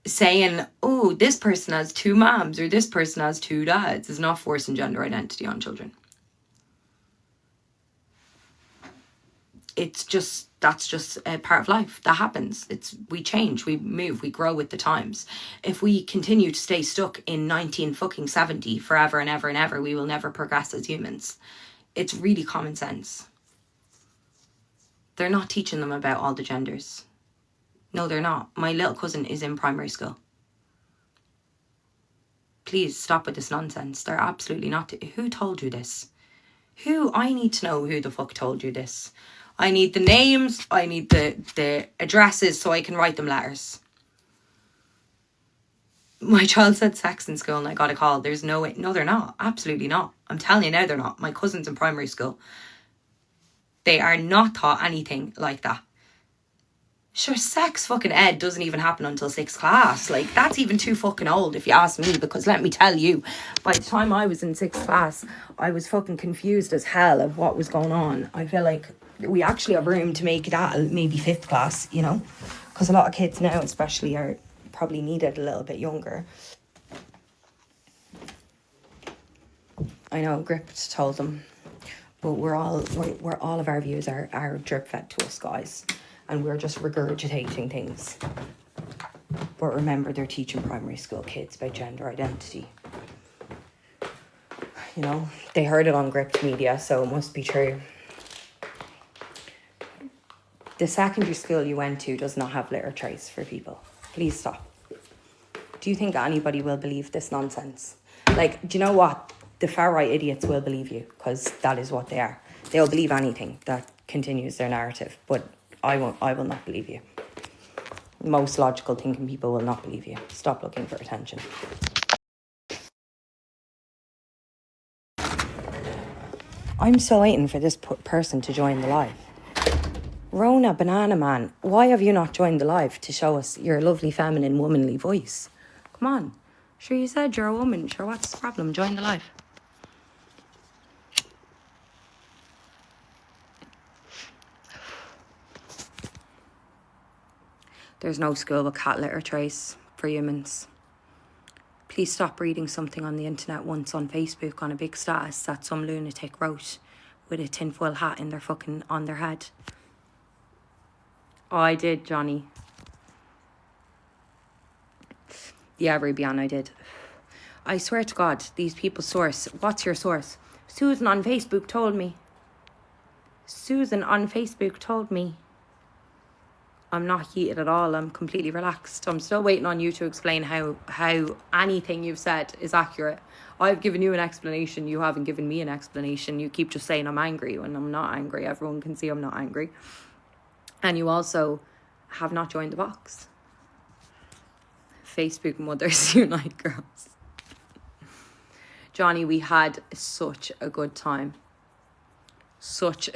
saying, oh, this person has two moms or this person has two dads is not forcing gender identity on children. It's just, that's just a part of life. That happens. We change, we move, we grow with the times. If we continue to stay stuck in 1970 forever and ever and ever, we will never progress as humans. It's really common sense. They're not teaching them about all the genders. No, they're not. My little cousin is in primary school. Please stop with this nonsense. They're absolutely not. Who told you this? I need to know who the fuck told you this. I need the names. I need the addresses so I can write them letters. My child said sex in school and I got a call. There's no way. No, they're not. Absolutely not. I'm telling you now, they're not. My cousin's in primary school. They are not taught anything like that. Sure, sex fucking ed doesn't even happen until 6th class. Like, that's even too fucking old if you ask me, because let me tell you, by the time I was in 6th class, I was fucking confused as hell of what was going on. I feel like we actually have room to make that maybe 5th class, you know, because a lot of kids now especially are probably needed a little bit younger. I know, Gript told them, but we're all of our views are drip fed to us, guys. And we're just regurgitating things. But remember, they're teaching primary school kids about gender identity. You know, they heard it on Gripped Media, so it must be true. The secondary school you went to does not have literacies for people. Please stop. Do you think anybody will believe this nonsense? Like, do you know what? The far-right idiots will believe you, because that is what they are. They'll believe anything that continues their narrative, but I will not believe you. Most logical thinking people will not believe you. Stop looking for attention. I'm still waiting for this person to join the live. Rona Banana Man, why have you not joined the live to show us your lovely feminine womanly voice? Come on. Sure, you said you're a woman. Sure, what's the problem? Join the live. There's no school with cat litter trays for humans. Please stop reading something on the internet once on Facebook on a big status that some lunatic wrote with a tinfoil hat in on their head. Oh, I did, Johnny. Yeah, Rubian, I did. I swear to God, these people's source. What's your source? Susan on Facebook told me. Susan on Facebook told me. I'm not heated at all. I'm completely relaxed. I'm still waiting on you to explain how anything you've said is accurate. I've given you an explanation. You haven't given me an explanation. You keep just saying I'm angry when I'm not angry. Everyone can see I'm not angry. And you also have not joined the box. Facebook mothers unite, girls. Johnny, we had such a good time.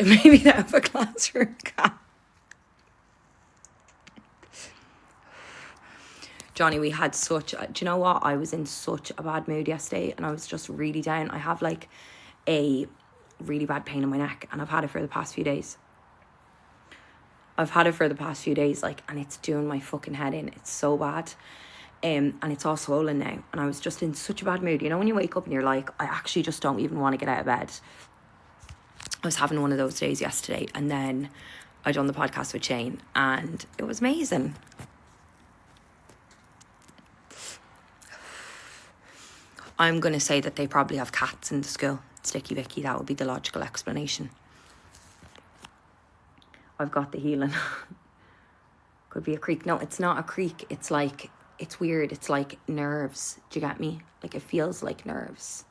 Maybe that have a classroom cat. Johnny, we had do you know what? I was in such a bad mood yesterday and I was just really down. I have like a really bad pain in my neck and I've had it for the past few days. Like, and it's doing my fucking head in. It's so bad. And it's all swollen now. And I was just in such a bad mood. You know, when you wake up and you're like, I actually just don't even want to get out of bed. I was having one of those days yesterday. And then I done the podcast with Shane. And it was amazing. I'm going to say that they probably have cats in the school. Sticky Vicky, that would be the logical explanation. I've got the healing. Could be a creak. No, it's not a creak. It's like, it's weird. It's like nerves. Do you get me? Like it feels like nerves.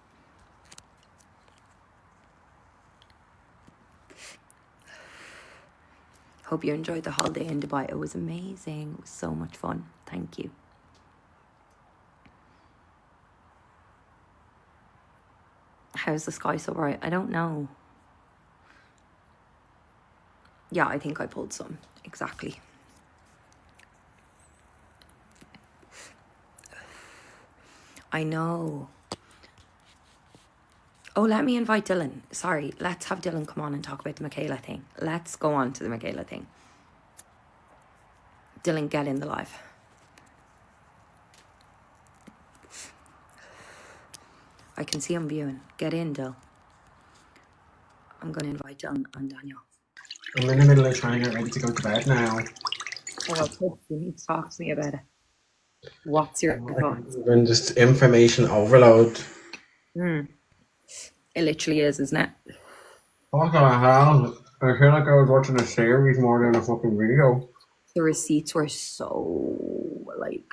Hope you enjoyed the holiday in Dubai. It was amazing. It was so much fun. Thank you. How's the sky so bright? I don't know. Yeah, I think I pulled some. Exactly. I know. Oh, let me invite Dylan. Sorry, let's have Dylan come on and talk about the Michaela thing. Let's go on to the Michaela thing. Dylan, get in the live. I can see him viewing. Get in, Dylan. I'm going to invite Dylan and Daniel. I'm in the middle of trying to get ready to go to bed now. Oh, you need to talk to me about it. What's your thoughts? And just information overload. It literally is, isn't it? What the hell? I feel like I was watching a series more than a fucking video. The receipts were so, like...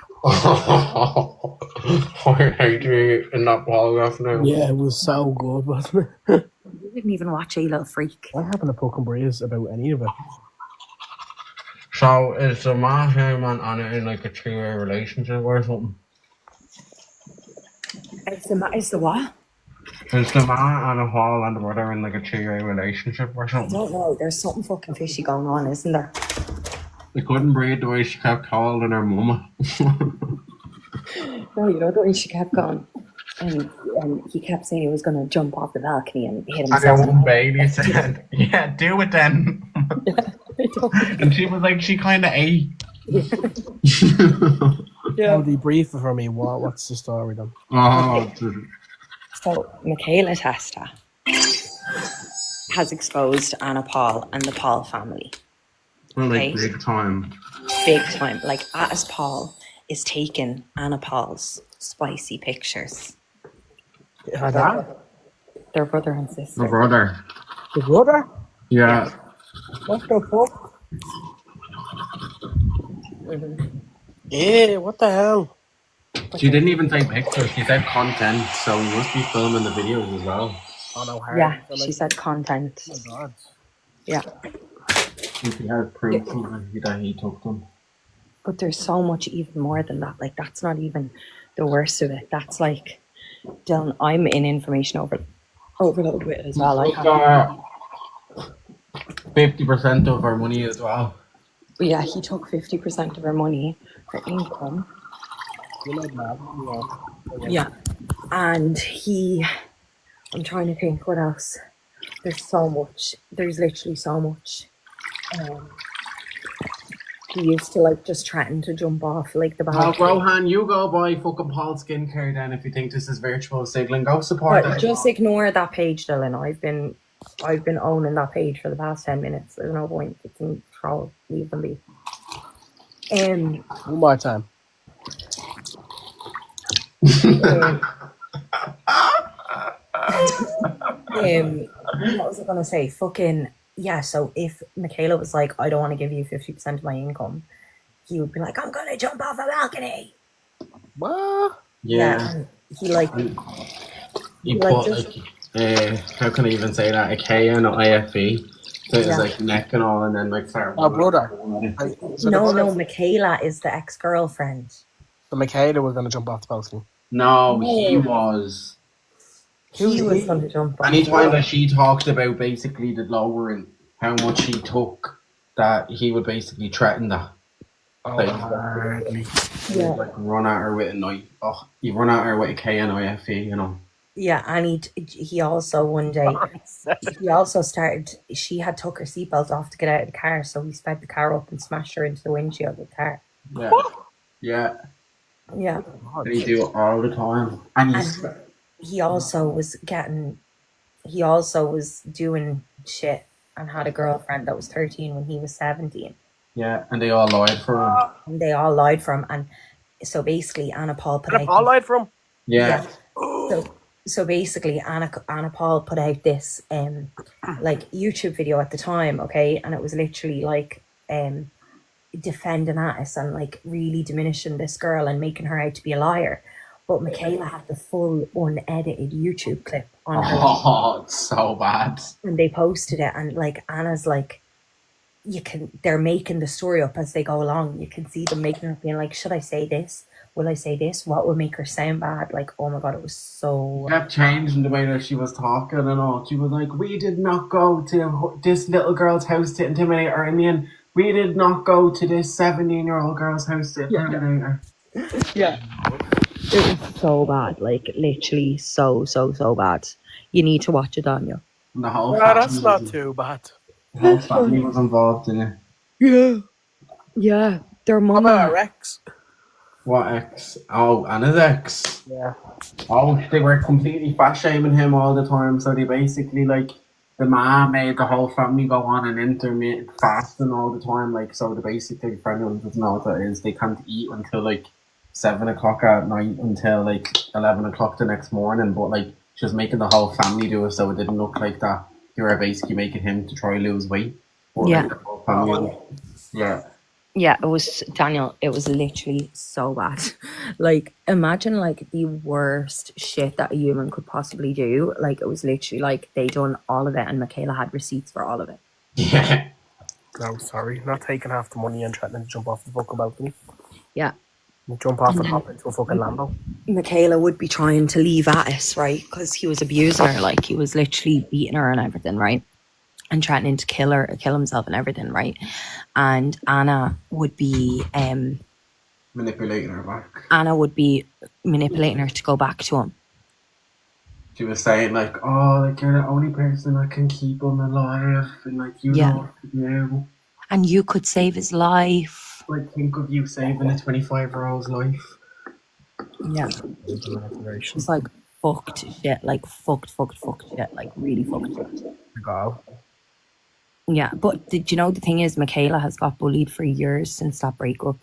I hate me in that polygraph now. Yeah, it was so good, wasn't it? You didn't even watch it, you little freak. I haven't a fucking breeze about any of it. So, is the man him and Anna in like a two-way relationship or something? Is the what? Is the man and Paul and the brother in like a two-way relationship or I something? don't know. There's something fucking fishy going on, isn't there? They couldn't breathe the way she kept calling her mama. No, you know the way she kept going. And he kept saying he was going to jump off the balcony and hit himself. And then Bailey said, yeah, do it then. And she was like, she kind of ate. Yeah. Oh, debrief it for me. What's the story then? Oh, okay. So, Michaela Testa has exposed Anna Paul and the Paul family. well, like Okay. big time. Big time. Like, as Paul is taking Anna Paul's spicy pictures. Her dad? Their brother and sister. The brother. The brother? Yeah. What the fuck? Mm-hmm. Yeah, what the hell? She didn't even take pictures. She said content, so we must be filming the videos as well. Oh, no, her. Yeah, she said content. Oh, God. Yeah. If he had proof that he took them. But there's so much even more than that. Like, that's not even the worst of it. That's like, Dylan, I'm in information overload. overload with it as well. I Took have. 50% of our money as well. Yeah, he took 50% of her money, her income. You know, man. Yeah, and I'm trying to think what else. There's so much. There's literally so much. He used to like just threaten to jump off like the balcony. Rohan, you go buy fucking Paul skincare then if you think this is virtual signaling. Go support But that. just ignore that page, Dylan. I've been owning that page for the past 10 minutes. There's no point. It's in troll. Leave them be. One more time. What was I gonna say? Fucking yeah. So if Michaela was like, I don't want to give you 50% of my income, he would be like, I'm gonna jump off a balcony. What? Yeah. And he like You like put just how can I even say that? A K and an IFE. So it's Yeah. like neck and all, and then like sorry. Oh, brother. So no. Michaela is the ex-girlfriend. So Michaela was gonna jump off the balcony. No, he was. He was going to jump off. Anytime that she talked about basically the lowering, how much she took, that he would basically threaten that. Oh, Like, hardly. Yeah. like run at her with a knife. Oh, you run at her with a K and IFE, you know. Yeah, and he also one day he also started. She had took her seatbelt off to get out of the car, so he sped the car up and smashed her into the windshield of the car. Yeah. Yeah. Yeah, And he do it all the time. And he also was doing shit and had a girlfriend that was 13 when he was 17. yeah, and they all lied for him. And they all lied for him, and so basically Anna Paul put out. All lied for him. Yeah. So basically Anna Paul put out this like YouTube video at the time, okay, and it was literally like defending us and like really diminishing this girl and making her out to be a liar. But Michaela had the full unedited YouTube clip on her. Oh, it's so bad. And they posted it, and like Anna's like, they're making the story up as they go along. You can see them making her being like, should I say this? Will I say this? What will make her sound bad? Like, oh my god, it was so. She kept changing the way that she was talking and all. She was like, we did not go to this little girl's house to intimidate her. And then we did not go to this 17-year-old girl's house to intimidate her. Yeah. It was so bad, like literally so bad. You need to watch it, Daniel. And the whole That's not too bad. The whole family was involved in it. Yeah. Their mum. What about her ex? What ex? Oh, Anna's ex. Yeah. Oh, they were completely fat shaming him all the time. So they basically like the mom made the whole family go on an intermittent fasting all the time. Like, so the basically for anyone who doesn't know what that is, they can't eat until like 7 o'clock at night until like 11 o'clock the next morning. But like she was making the whole family do it, so it didn't look like that. You were basically making him to try lose weight. But, Yeah. Like, the whole family, yeah. Yeah, it was, Daniel, it was literally so bad. Like, imagine like the worst shit that a human could possibly do. Like, it was literally like they done all of it and Michaela had receipts for all of it. Yeah. No, sorry. Not taking half the money and threatening to jump off the fucking balcony. Yeah. Jump off and hop into a fucking Lambo. Michaela would be trying to leave Addis, right? Because he was abusing her. Like, he was literally beating her and everything, right? And threatening to kill her or kill himself and everything, right? And Anna would be Manipulating her back. Anna would be manipulating her to go back to him. She was saying like, oh, like you're the only person that can keep him alive, and like you know what to do. And you could save his life. Like, think of you saving a 25-year-old's life. Yeah. It's like fucked shit, like fucked shit, like really fucked shit. Go. Yeah, but did you know the thing is, Michaela has got bullied for years since that breakup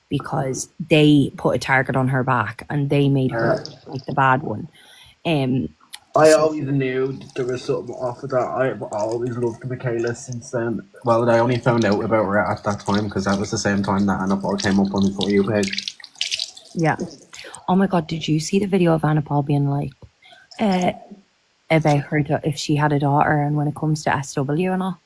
because they put a target on her back and they made her like the bad one. I always knew there was something off with that. I've always loved Michaela since then. Well, I only found out about her at that time because that was the same time that Anna Paul came up on the For You page. Yeah. Oh my god, did you see the video of Anna Paul being like about her if she had a daughter and when it comes to SW and all?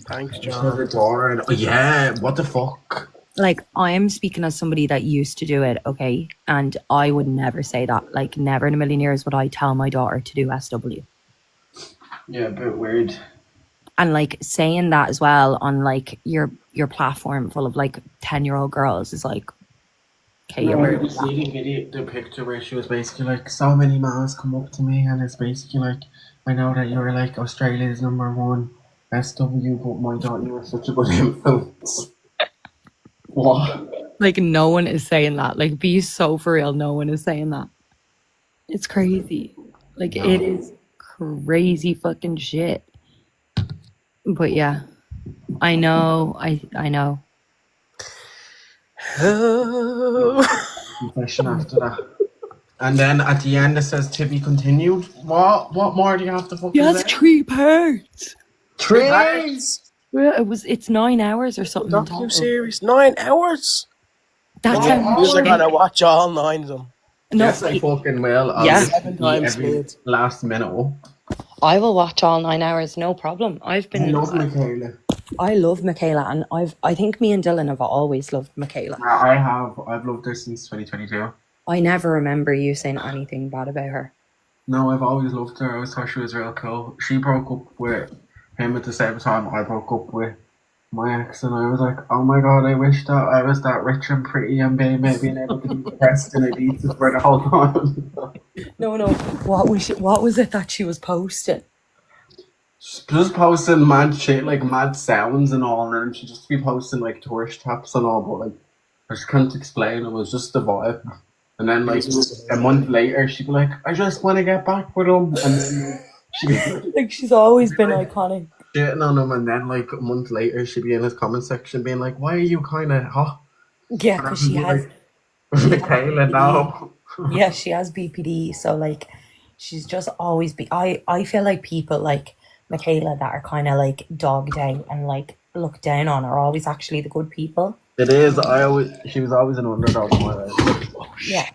Thanks, She has a daughter and yeah, what the fuck? Like, I am speaking as somebody that used to do it, okay? And I would never say that. Like, never in a million years would I tell my daughter to do SW. Yeah, a bit weird. And like saying that as well on like your platform full of like 10-year-old girls is like, okay, No, you're I weird. was seeing the picture where she was basically like, so many mans come up to me and it's basically like, I know that you're like Australia's #1 SW, but my God, you were such a good influence. What? Like no one is saying that. Like be so for real, no one is saying that. It's crazy. Like No. it is crazy fucking shit. But yeah, I know. I know. Confession after that. And then at the end it says to be continued. What? What more do you have to fucking Yes, say? 3 parts. Trees! Yeah, it's 9 hours or something in total. Docu-series, 9 hours? That Yeah, sounds You're shit. gonna watch all 9 of them. No, Yes, I fucking will. I'll Yeah. listen 7 to times every speed. last minute. I will watch all 9 hours, no problem. I love Michaela. I love Michaela, and I think me and Dylan have always loved Michaela. I've loved her since 2022. I never remember you saying anything bad about her. No, I've always loved her. I always thought she was real cool. She broke up with him at the same time I broke up with my ex, and I was like, oh my God, I wish that I was that rich and pretty and being able to be depressed in Ibiza for the whole time. No. What was it that she was posting? Just posting mad shit, like mad sounds and all, and she just be posting like tourist traps and all, but like I just can't explain. It was just the vibe. And then like a month later, she'd be like, I just want to get back with him, and then she'd be Like she's always been iconic. shitting on him, and then like a month later, she'd be in his comment section being like, why are you kind of hot? Yeah, because she has. Michaela now. Yeah, she has BPD, so like she's just always be. I feel like people like Michaela that are kind of like dogged out and like looked down on are always actually the good people. It is. She was always an underdog in my life. Yeah.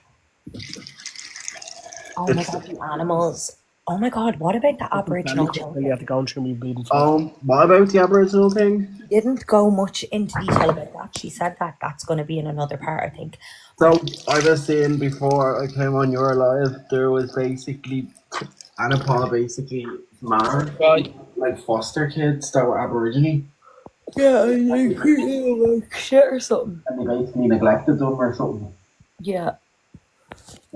Oh my God, the animals. Oh my God, what about the Aboriginal You children? have to go through me bleeding. What about the Aboriginal thing? Didn't go much into detail about that. She said that that's going to be in another part, I think. So I was saying before I came on your live, there was basically Anna Paul basically married like foster kids that were Aborigine. Yeah, like shit or something. And they basically neglected them or something. Yeah.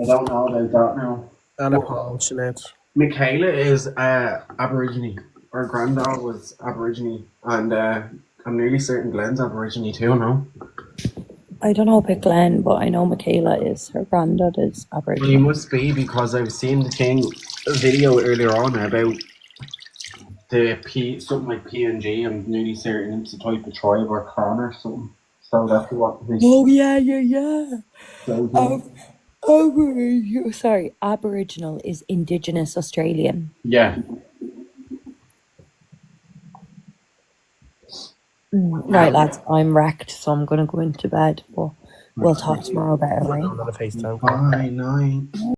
I don't know about that now. Anna Paul, Sinead. Michaela is Aborigine. Her granddad was Aborigine, and I'm nearly certain Glenn's Aborigine too, no? I don't know about Glenn, but I know Michaela is. Her granddad is Aboriginal. Well, he must be, because I've seen a video earlier on about something like PNG. I'm nearly certain it's a type of tribe or clan or something. So that's what. Oh yeah. Sorry, Aboriginal is Indigenous Australian. Yeah. Right, lads, I'm wrecked, so I'm gonna go into bed. But we'll talk tomorrow about it, right? Another FaceTime. Bye, night.